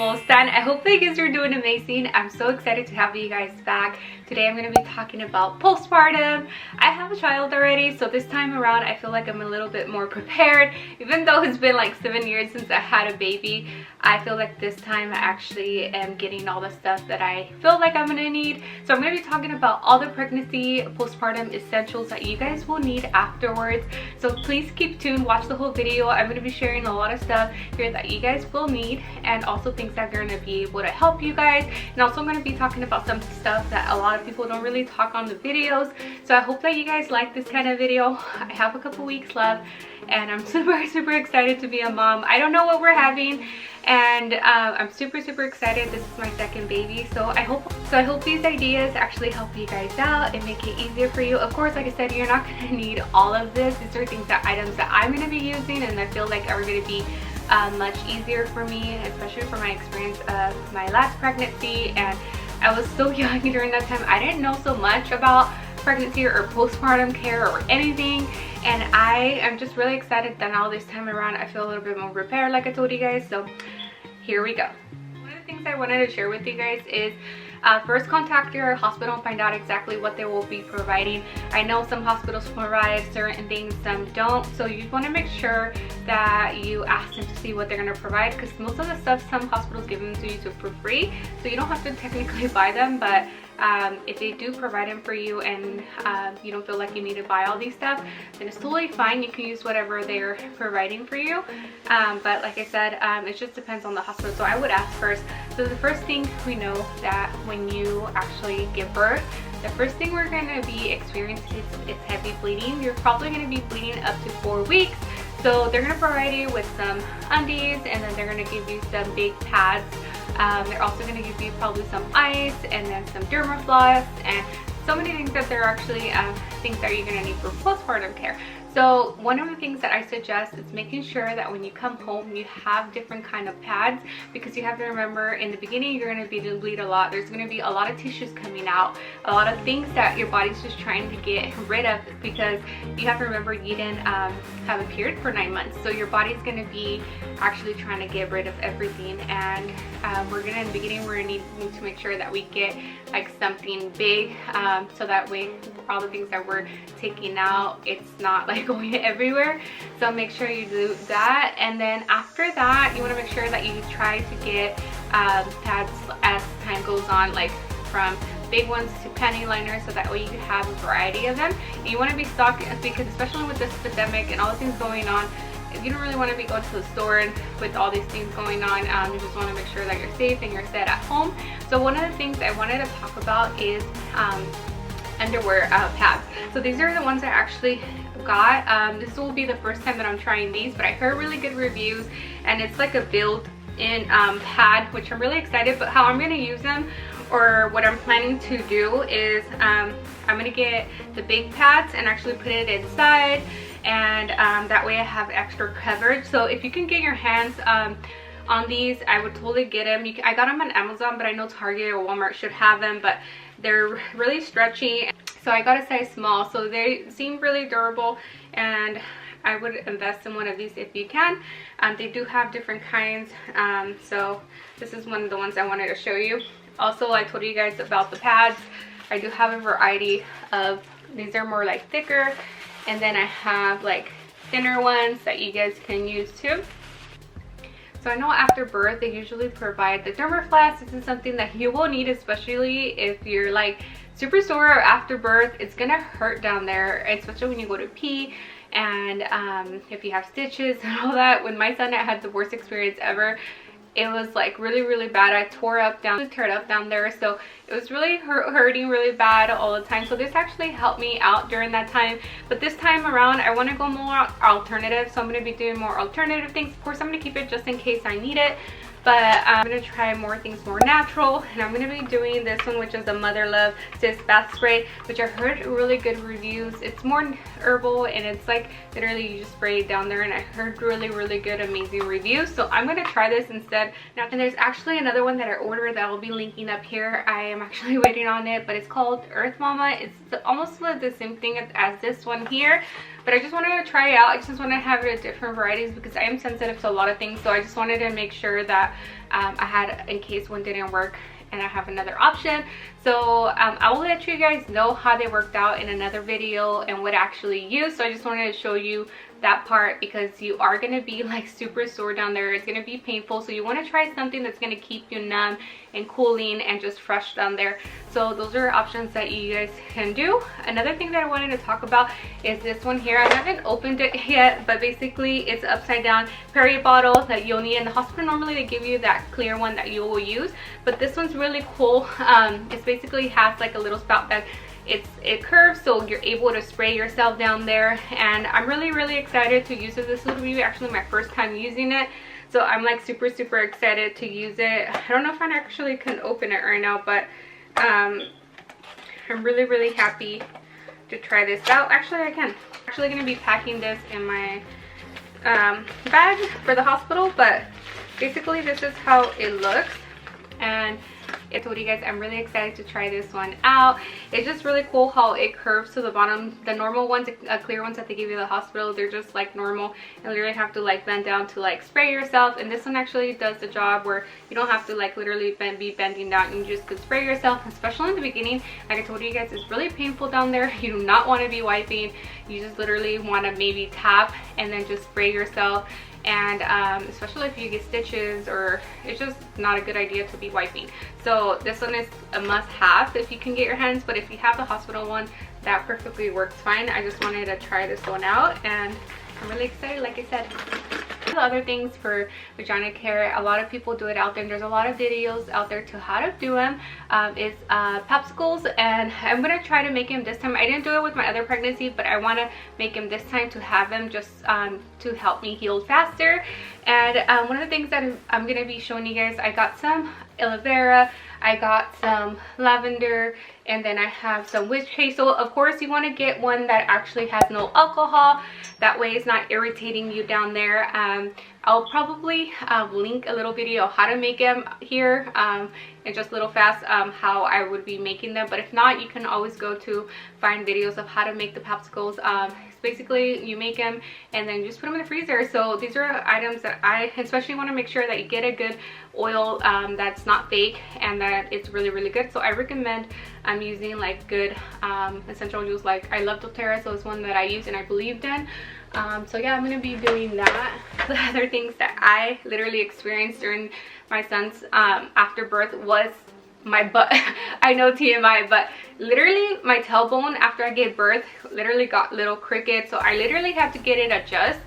almost done. I hope that you guys are doing amazing. I'm so excited to have you guys back. Today I'm going to be talking about postpartum. I have a child already, so this time around I feel like I'm a little bit more prepared. Even though it's been like 7 years since I had a baby, I feel like this time I actually am getting all the stuff that I feel like I'm going to need. So I'm going to be talking about all the pregnancy postpartum essentials that you guys will need afterwards. So please keep tuned, watch the whole video. I'm going to be sharing a lot of stuff here that you guys will need, and also things that are going to be able to help you guys. And also I'm going to be talking about some stuff that a lot of people don't really talk on the videos. So I hope that you guys like this kind of video. I have a couple weeks left and I'm super excited to be a mom. I don't know what we're having, and I'm super excited. This is my second baby, so I hope these ideas actually help you guys out and make it easier for you. Of course, like I said, you're not going to need all of this. These are items that I'm going to be using and I feel like are going to be much easier for me, especially for my experience of my last pregnancy. And I was so young during that time. I didn't know so much about pregnancy or postpartum care or anything, and I am just really excited that now this time around I feel a little bit more prepared, like I told you guys. So here we go. One of the things I wanted to share with you guys is first contact your hospital and find out exactly what they will be providing. I know some hospitals provide certain things, some don't, so you want to make sure that you ask them to see what they're going to provide, because most of the stuff some hospitals give them to you for free, so you don't have to technically buy them. But if they do provide them for you and you don't feel like you need to buy all these stuff, then it's totally fine. You can use whatever they're providing for you. But like I said, it just depends on the hospital. So I would ask first. So the first thing we know that when you actually give birth, the first thing we're going to be experiencing is heavy bleeding. You're probably going to be bleeding up to 4 weeks. So they're going to provide you with some undies, and then they're going to give you some big pads. They're also going to give you probably some ice and then some dermafloss and so many things that they're actually things that you're going to need for postpartum care. So one of the things that I suggest is making sure that when you come home you have different kind of pads, because you have to remember in the beginning you're going to be to bleed a lot. There's going to be a lot of tissues coming out, a lot of things that your body's just trying to get rid of, because you have to remember you didn't have a period for 9 months. So your body's going to be actually trying to get rid of everything, and we're going to, in the beginning, we're going to need to make sure that we get like something big, so that way all the things that we're taking out, it's not like going everywhere. So make sure you do that. And then after that, you want to make sure that you try to get pads as time goes on, like from big ones to panty liners, so that way you can have a variety of them. And you want to be stocking, because especially with this pandemic and all the things going on, you don't really want to be going to the store and with all these things going on. You just want to make sure that you're safe and you're set at home. So one of the things I wanted to talk about is underwear pads. So these are the ones I actually got. This will be the first time that I'm trying these, but I heard really good reviews, and it's like a built-in pad, which I'm really excited. But how I'm going to use them, or what I'm planning to do, is I'm going to get the big pads and actually put it inside, and that way I have extra coverage. So if you can get your hands on these, I would totally get them. I got them on Amazon, but I know Target or Walmart should have them, but they're really stretchy. So I got a size small, so they seem really durable, and I would invest in one of these if you can. They do have different kinds, so this is one of the ones I wanted to show you. Also, I told you guys about the pads. I do have a variety of, these are more like thicker, and then I have like thinner ones that you guys can use too. So I know after birth they usually provide the dermafloss. This is something that you will need, especially if you're like super sore or after birth. It's gonna hurt down there, especially when you go to pee, and if you have stitches and all that. When my son had the worst experience ever, it was like really bad. I tore it up down there, so it was really hurting really bad all the time. So this actually helped me out during that time. But this time around I want to go more alternative, so I'm going to be doing more alternative things. Of course I'm going to keep it just in case I need it, but I'm going to try more things more natural. And I'm going to be doing this one, which is a Mother Love Sis Bath Spray, which I heard really good reviews. It's more herbal, and it's like literally you just spray it down there, and I heard really good amazing reviews. So I'm going to try this instead. Now, and there's actually another one that I ordered that I'll be linking up here. I am actually waiting on it, but it's called Earth Mama. It's almost like the same thing as this one here, but I just wanted to try it out. I just wanted to have it at different varieties because I am sensitive to a lot of things, so I just wanted to make sure that I had, in case one didn't work, and I have another option. So I will let you guys know how they worked out in another video and what I actually used. So I just wanted to show you that part because you are going to be like super sore down there. It's going to be painful, so you want to try something that's going to keep you numb and cooling and just fresh down there. So those are options that you guys can do. Another thing that I wanted to talk about is this one here. I haven't opened it yet, but basically it's upside down period bottle that you'll need in the hospital. Normally they give you that clear one that you will use, but this one's really cool. It's basically has like a little spout that it curves, so you're able to spray yourself down there, and I'm really excited to use it. This will be actually my first time using it, so I'm like super excited to use it. I don't know if I actually can open it right now, but I'm really happy to try this out. Actually I can. I'm actually going to be packing this in my bag for the hospital, but basically this is how it looks. And I told you guys I'm really excited to try this one out. It's just really cool how it curves to the bottom. The normal ones, clear ones that they give you at the hospital, they're just like normal and literally have to like bend down to like spray yourself, and this one actually does the job where you don't have to like literally be bending down. You just could spray yourself, especially in the beginning. Like I told you guys, it's really painful down there. You do not want to be wiping. You just literally want to maybe tap and then just spray yourself. And especially if you get stitches, or it's just not a good idea to be wiping. So this one is a must-have if you can get your hands, but if you have the hospital one, that perfectly works fine. I just wanted to try this one out, and I'm really excited, like I said. The other things for vagina care, a lot of people do it out there, and there's a lot of videos out there to how to do them. Is popsicles, and I'm gonna try to make them this time. I didn't do it with my other pregnancy, but I want to make them this time to have them just to help me heal faster. And one of the things that I'm gonna be showing you guys, I got some aloe vera, I got some lavender, and then I have some witch hazel. Of course you want to get one that actually has no alcohol, that way it's not irritating you down there. I'll probably link a little video of how to make them here, and just a little fast how I would be making them. But if not, you can always go to find videos of how to make the popsicles. Basically you make them and then you just put them in the freezer. So these are items that I especially want to make sure that you get a good oil that's not fake and that it's really good. So I recommend using like good essential oils. Like I love doTERRA, so it's one that I use and I believed in. So yeah, I'm gonna be doing that. The other things that I literally experienced during my son's after birth was my butt. I know TMI, but literally my tailbone after I gave birth literally got little crickets, so I literally had to get it adjusted.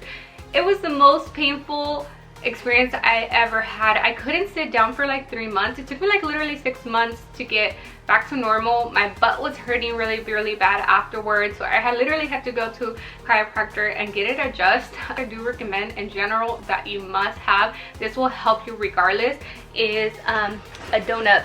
It was the most painful experience I ever had. I couldn't sit down for like 3 months. It took me like literally 6 months to get back to normal. My butt was hurting really bad afterwards, so I literally had to go to chiropractor and get it adjusted. I do recommend in general that you must have, this will help you regardless, is a donut.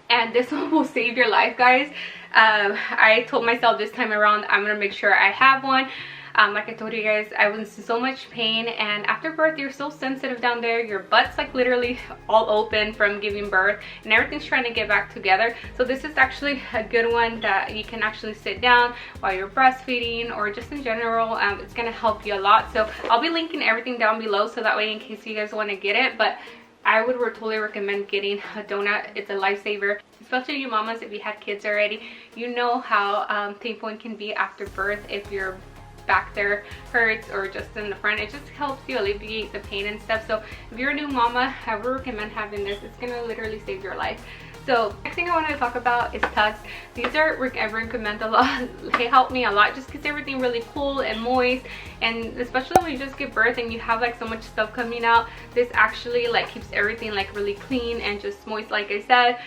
And this one will save your life, guys. I told myself this time around I'm gonna make sure I have one. Like I told you guys, I was in so much pain, and after birth you're so sensitive down there. Your butt's like literally all open from giving birth and everything's trying to get back together. So this is actually a good one that you can actually sit down while you're breastfeeding or just in general. It's gonna help you a lot. So I'll be linking everything down below, so that way in case you guys want to get it. But I would totally recommend getting a donut. It's a lifesaver, especially you mamas. If you had kids already, you know how painful it can be after birth. If your back there hurts or just in the front, it just helps you alleviate the pain and stuff. So if you're a new mama, I would recommend having this. It's gonna literally save your life. So next thing I wanted to talk about is tucks. These are, I recommend a lot. They help me a lot just because everything really cool and moist, and especially when you just give birth and you have like so much stuff coming out, this actually like keeps everything like really clean and just moist, like I said.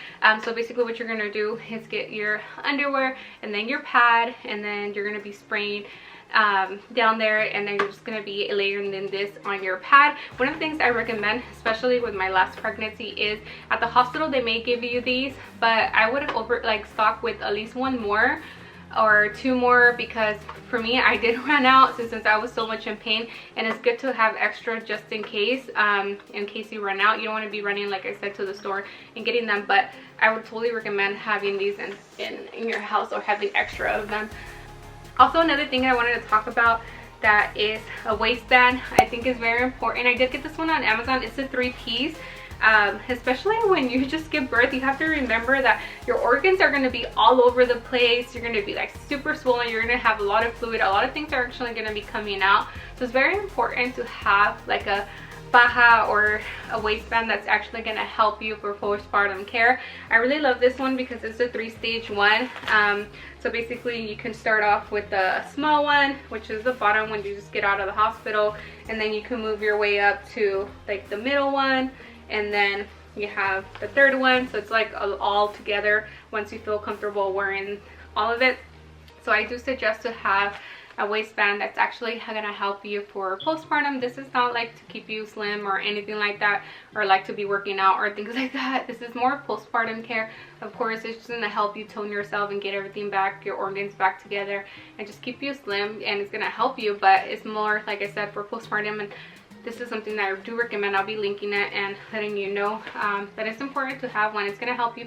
So basically what you're gonna do is get your underwear and then your pad, and then you're gonna be spraying down there, and then you're just going to be layering in this on your pad. One of the things I recommend, especially with my last pregnancy, is at the hospital they may give you these, but I would stock with at least one more or two more, because for me I did run out since I was so much in pain, and it's good to have extra just in case you run out. You don't want to be running, like I said, to the store and getting them, but I would totally recommend having these in your house or having extra of them. Also, another thing I wanted to talk about that is a waistband. I think is very important. I did get this one on Amazon. It's a 3-piece. Especially when you just give birth, you have to remember that your organs are going to be all over the place. You're going to be like super swollen. You're going to have a lot of fluid. A lot of things are actually going to be coming out. So it's very important to have like a faja or a waistband that's actually going to help you for postpartum care. I really love this one because it's a 3-stage one. So basically you can start off with the small one, which is the bottom when you just get out of the hospital, and then you can move your way up to like the middle one, and then you have the third one. So it's like all together once you feel comfortable wearing all of it. So I do suggest to have a waistband that's actually going to help you for postpartum. This is not like to keep you slim or anything like that, or like to be working out or things like that. This is more postpartum care. Of course, it's just going to help you tone yourself and get everything back, your organs back together, and just keep you slim, and it's going to help you. But it's more, like I said, for postpartum, and this is something that I do recommend. I'll be linking it and letting you know that it's important to have one. It's going to help you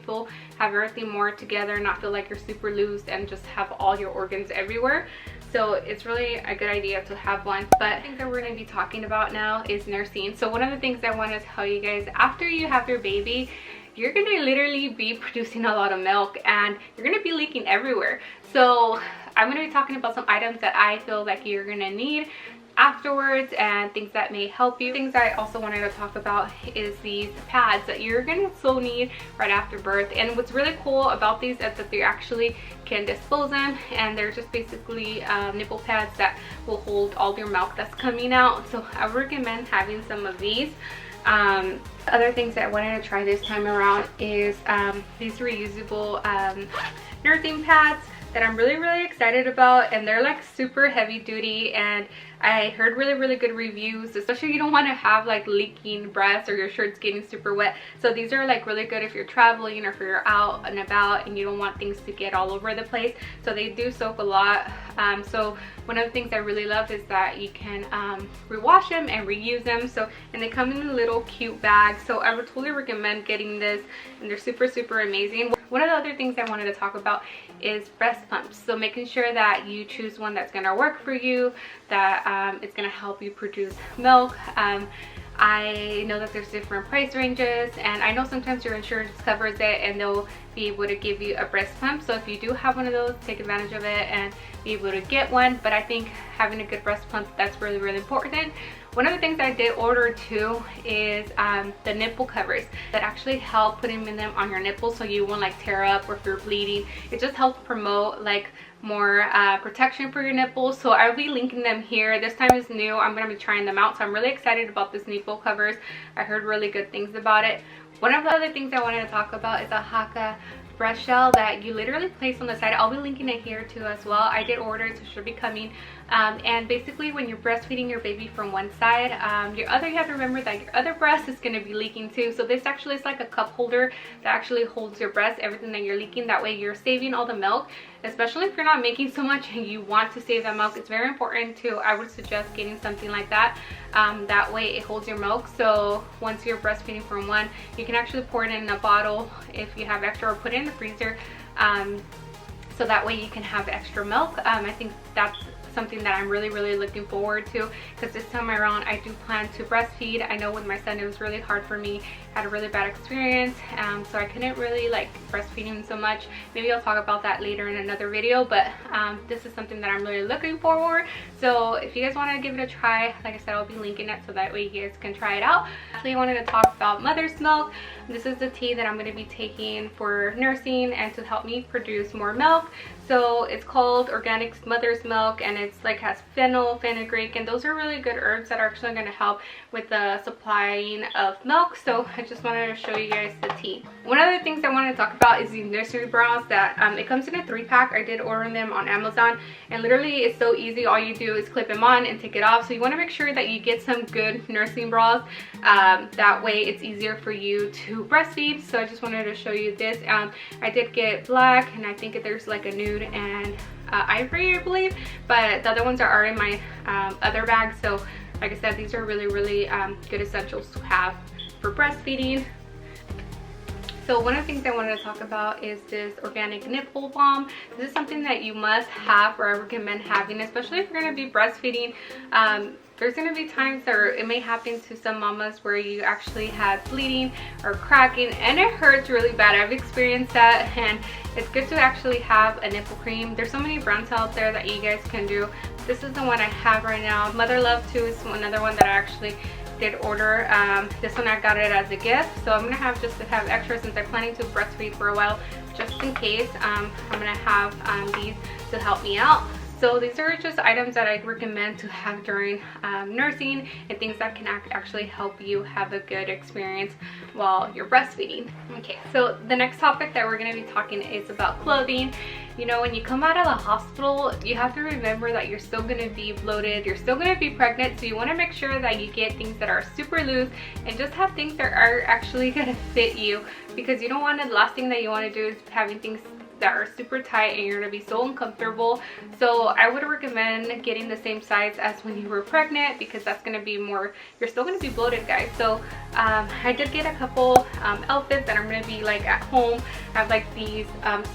have everything more together, not feel like you're super loose and just have all your organs everywhere. So it's really a good idea to have one. But the thing that we're going to be talking about now is nursing. So one of the things I want to tell you guys, after you have your baby, you're going to literally be producing a lot of milk and you're going to be leaking everywhere. So I'm going to be talking about some items that I feel like you're going to need afterwards and things that may help you. Things I also wanted to talk about is these pads that you're gonna so need right after birth. And what's really cool about these is that they actually can dispose them, and they're just basically nipple pads that will hold all your milk that's coming out. So I would recommend having some of these. Other things that I wanted to try this time around is these reusable nursing pads that I'm really excited about, and they're like super heavy duty, and I heard really good reviews, especially you don't want to have like leaking breasts or your shirt's getting super wet. So these are like really good if you're traveling or if you're out and about and you don't want things to get all over the place. So they do soak a lot. So one of the things I really love is that you can rewash them and reuse them. So, and they come in a little cute bag, so I would totally recommend getting this, and they're super amazing. One of the other things I wanted to talk about is breast pumps. So making sure that you choose one that's going to work for you, that it's going to help you produce milk. I know that there's different price ranges, and I know sometimes your insurance covers it and they'll be able to give you a breast pump. So if you do have one of those, take advantage of it and be able to get one. But I think having a good breast pump, that's really important. One of the things I did order too is the nipple covers that actually help putting them on your nipples so you won't like tear up or if you're bleeding. It just helps promote like more protection for your nipples. So I'll be linking them here. This time is new. I'm going to be trying them out, so I'm really excited about this nipple covers. I heard really good things about it. One of the other things I wanted to talk about is a Haka breast gel that you literally place on the side. I'll be linking it here too as well. I did order it, so it should be coming. And basically when you're breastfeeding your baby from one side, you have to remember that your other breast is going to be leaking too. So this actually is like a cup holder that actually holds your breast, everything that you're leaking. That way you're saving all the milk, especially if you're not making so much and you want to save that milk. It's very important to, I would suggest getting something like that. That way it holds your milk, so once you're breastfeeding from one, you can actually pour it in a bottle if you have extra, or put it in the freezer, so that way you can have extra milk. I think that's something that I'm really looking forward to, because this time around I do plan to breastfeed. I know with my son it was really hard for me. I had a really bad experience, so I couldn't really like breastfeeding so much. Maybe I'll talk about that later in another video, but this is something that I'm really looking forward. So if you guys want to give it a try, like I said, I'll be linking it so that way you guys can try it out. Actually, I wanted to talk about mother's milk. This is the tea that I'm going to be taking for nursing and to help me produce more milk. So it's called organic mother's milk, and it's like has fennel, fenugreek, and those are really good herbs that are actually going to help with the supplying of milk. So I just wanted to show you guys the tea. One of the things I wanted to talk about is these nursery bras that it comes in a 3-pack. I did order them on Amazon, and literally it's so easy. All you do is clip them on and take it off. So you want to make sure that you get some good nursing bras. That way it's easier for you to breastfeed. So I just wanted to show you this. I did get black, and I think there's like a nude and ivory, I believe, but the other ones are in my other bag. So like I said, these are really good essentials to have for breastfeeding. So one of the things I wanted to talk about is this organic nipple balm. This is something that you must have, or I recommend having, especially if you're going to be breastfeeding. There's going to be times that it may happen to some mamas where you actually have bleeding or cracking and it hurts really bad. I've experienced that, and it's good to actually have a nipple cream. There's so many brands out there that you guys can do. This is the one I have right now. Mother Love too is another one that I actually did order. This one I got it as a gift, so I'm gonna have just to have extra since I'm planning to breastfeed for a while, just in case. I'm gonna have these to help me out. So these are just items that I recommend to have during nursing, and things that can actually help you have a good experience while you're breastfeeding. Okay, so the next topic that we're going to be talking is about clothing. You know, when you come out of the hospital, you have to remember that you're still going to be bloated, you're still going to be pregnant, so you want to make sure that you get things that are super loose and just have things that are actually going to fit you, because you don't want to, the last thing that you want to do is having things that are super tight and you're gonna be so uncomfortable. So I would recommend getting the same size as when you were pregnant, because that's gonna be more, you're still gonna be bloated, guys. So I did get a couple outfits that I'm gonna be like at home. I have like these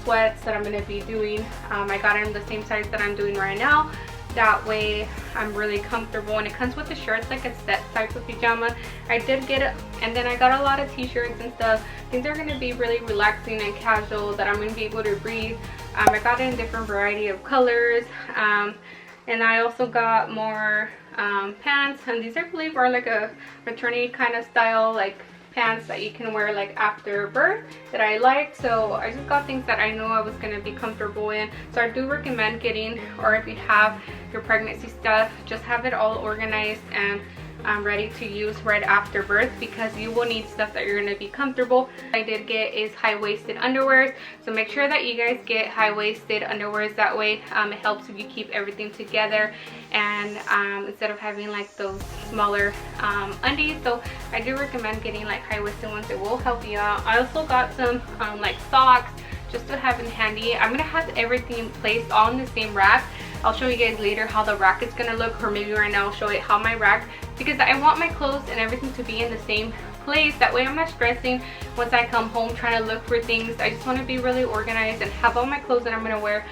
sweats that I'm gonna be doing. I got them the same size that I'm doing right now. That way I'm really comfortable, and it comes with the shirts, like a set type of pajama. I did get it, and then I got a lot of t-shirts and stuff. These are going to be really relaxing and casual, that I'm going to be able to breathe. I got it in different variety of colors, and I also got more pants, and these I believe are like a maternity kind of style, like pants that you can wear like after birth, that I liked. So I just got things that I know I was going to be comfortable in. So I do recommend getting, or if you have your pregnancy stuff, just have it all organized and ready to use right after birth, because you will need stuff that you're going to be comfortable. I did get is high-waisted underwears, so make sure that you guys get high-waisted underwears. That way it helps you keep everything together, and instead of having like those smaller undies. So I do recommend getting like high-waisted ones. It will help you out. I also got some like socks just to have in handy. I'm gonna have everything placed all in the same rack. I'll show you guys later how the rack is gonna look, or maybe right now I'll show you how my rack, because I want my clothes and everything to be in the same place. That way I'm not stressing once I come home trying to look for things. I just want to be really organized and have all my clothes that I'm gonna wear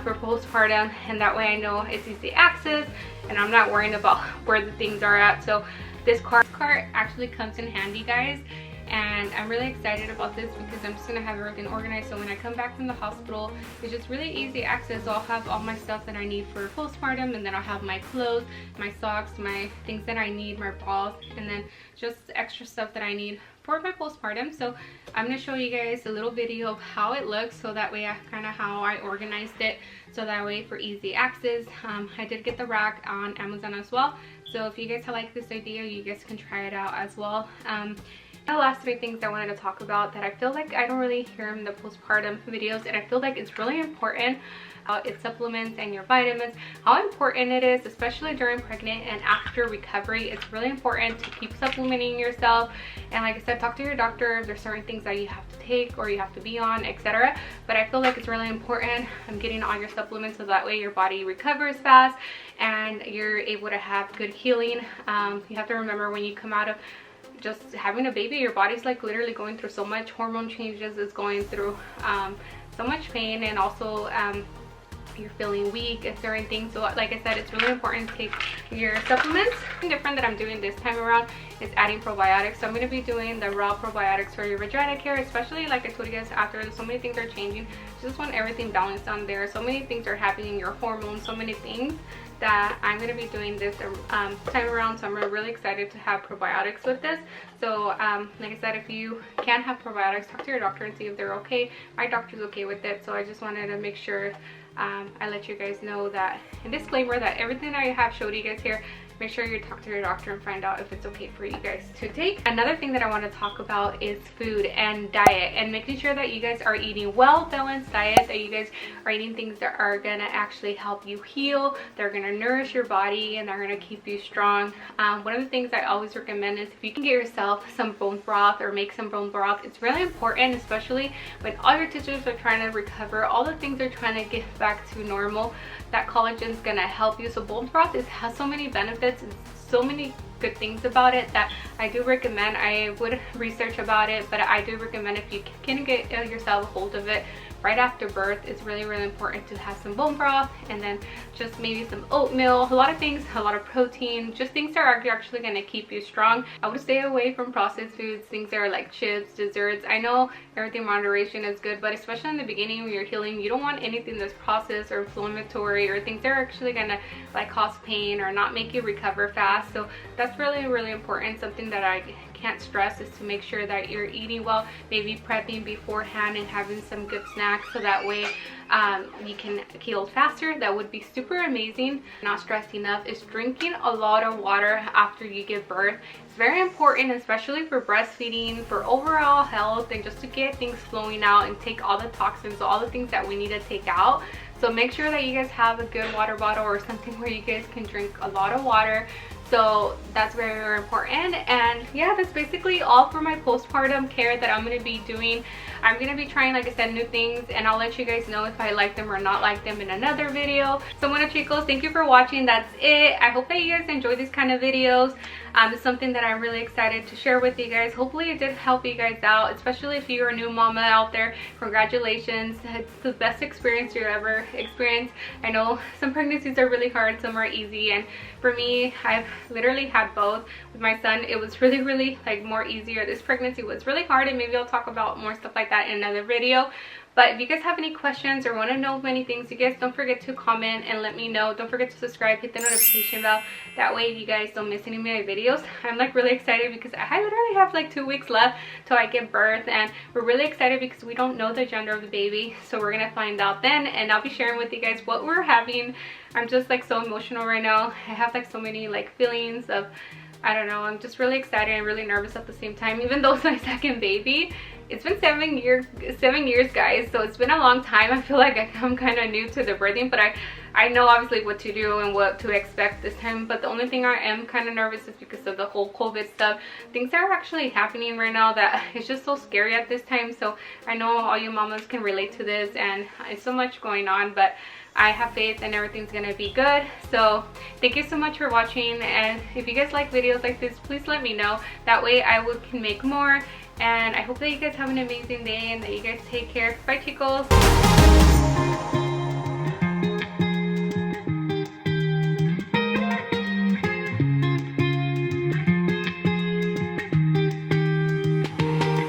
for postpartum, and that way I know it's easy access and I'm not worrying about where the things are at. So this cart actually comes in handy, guys. And I'm really excited about this because I'm just going to have everything organized, so when I come back from the hospital, it's just really easy access. So I'll have all my stuff that I need for postpartum, and then I'll have my clothes, my socks, my things that I need, my bras, and then just extra stuff that I need for my postpartum. So I'm going to show you guys a little video of how it looks, so that way kind of how I organized it, so that way for easy access. I did get the rack on Amazon as well, so if you guys like this idea, you guys can try it out as well. The last 3 things I wanted to talk about that I feel like I don't really hear in the postpartum videos, and I feel like it's really important, its supplements and your vitamins, how important it is, especially during pregnant and after recovery. It's really important to keep supplementing yourself, and like I said, talk to your doctor if there's certain things that you have to take or you have to be on, etc. But I feel like it's really important getting all your supplements, so that way your body recovers fast and you're able to have good healing. You have to remember, when you come out of just having a baby, your body's like literally going through so much hormone changes, is going through so much pain, and also you're feeling weak and certain things. So like I said, it's really important to take your supplements. Something different that I'm doing this time around is adding probiotics. So I'm going to be doing the raw probiotics for your vagina care, especially like I told you guys, after so many things are changing. You just want everything balanced on there. So many things are happening, your hormones, so many things, that I'm going to be doing this time around. So I'm really excited to have probiotics with this. So like I said, if you can have probiotics, talk to your doctor and see if they're okay. My doctor's okay with it, so I just wanted to make sure I let you guys know that, and disclaimer, that everything I have showed you guys here, make sure you talk to your doctor and find out if it's okay for you guys to take. Another thing that I want to talk about is food and diet, and making sure that you guys are eating well balanced diet, that you guys are eating things that are gonna actually help you heal, they're gonna nourish your body, and they're gonna keep you strong. One of the things I always recommend is, if you can get yourself some bone broth or make some bone broth, it's really important, especially when all your tissues are trying to recover, all the things are trying to get back to normal. That collagen is gonna help you. So bone broth has so many benefits and so many good things about it that I do recommend. I would research about it, but I do recommend if you can get yourself a hold of it right after birth. It's really important to have some bone broth and then just maybe some oatmeal, a lot of things, a lot of protein, just things that are actually going to keep you strong. I would stay away from processed foods, things that are like chips, desserts. I know everything in moderation is good, but especially in the beginning when you're healing, you don't want anything that's processed or inflammatory or things that are actually going to like cause pain or not make you recover fast. So that's really important. Something that I can't stress is to make sure that you're eating well, maybe prepping beforehand and having some good snacks so that way you can heal faster. That would be super amazing. Not stressed enough is drinking a lot of water after you give birth. It's very important, especially for breastfeeding, for overall health, and just to get things flowing out and take all the toxins, all the things that we need to take out. So make sure that you guys have a good water bottle or something where you guys can drink a lot of water. So that's very important. And yeah, that's basically all for my postpartum care that I'm going to be doing. I'm going to be trying, like I said, new things, and I'll let you guys know if I like them or not like them in another video. So Hola Chicos, thank you for watching. That's it. I hope that you guys enjoy these kind of videos. It's something that I'm really excited to share with you guys. Hopefully it did help you guys out, especially if you're a new mama out there. Congratulations. It's the best experience you ever experienced. I know some pregnancies are really hard, some are easy, and for me, I've literally had both. With my son, it was really like more easier. This pregnancy was really hard, and maybe I'll talk about more stuff like that in another video. But if you guys have any questions or want to know many things, you guys don't forget to comment and let me know. Don't forget to subscribe, hit the notification bell. That way you guys don't miss any of my videos. I'm like really excited because I literally have like 2 weeks left till I give birth, and we're really excited because we don't know the gender of the baby. So we're gonna find out then, and I'll be sharing with you guys what we're having. I'm just like so emotional right now. I have like so many like feelings of, I don't know, I'm just really excited and really nervous at the same time, even though it's my second baby. It's been 7 years guys, so it's been a long time. I feel like I'm kind of new to the birthing, but I know obviously what to do and what to expect this time. But the only thing I am kind of nervous is because of the whole COVID stuff. Things that are actually happening right now that it's just so scary at this time. So I know all you mamas can relate to this, and it's so much going on, but I have faith and everything's gonna be good. So thank you so much for watching, and if you guys like videos like this, please let me know. That way I can make more. And I hope that you guys have an amazing day and that you guys take care. Bye, chicos.